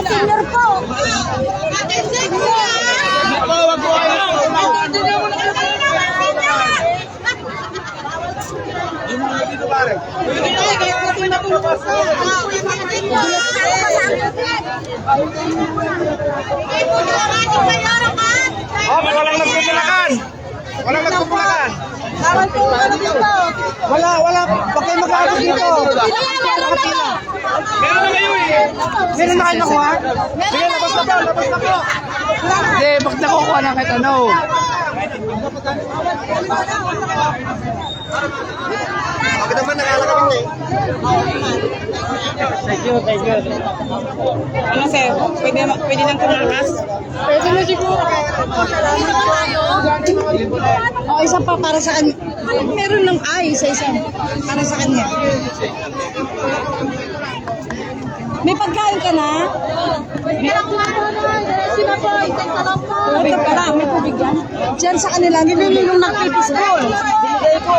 Senior po. Wag ko kayo. Dito pare. Walang nagpupulakan. Walang nagpupulakan. Wala. Baka kayo mag-aabot dito. Meron na kayo eh. Meron na kayo nakuha? Sige, labas na po. Hindi, bakit nakukuha na kahit ano? Bakit naman nakalakabing na eh? Thank you. Ano sir? Pwede nang tumakas? Pwede na siguro. O, isa pa para sa kanya. Meron ng isa para sa kanya. May pagkain ka na? Ito pala, may tubig yan. Diyan sa kanila, nililong ng pipis ko. Binigay ko.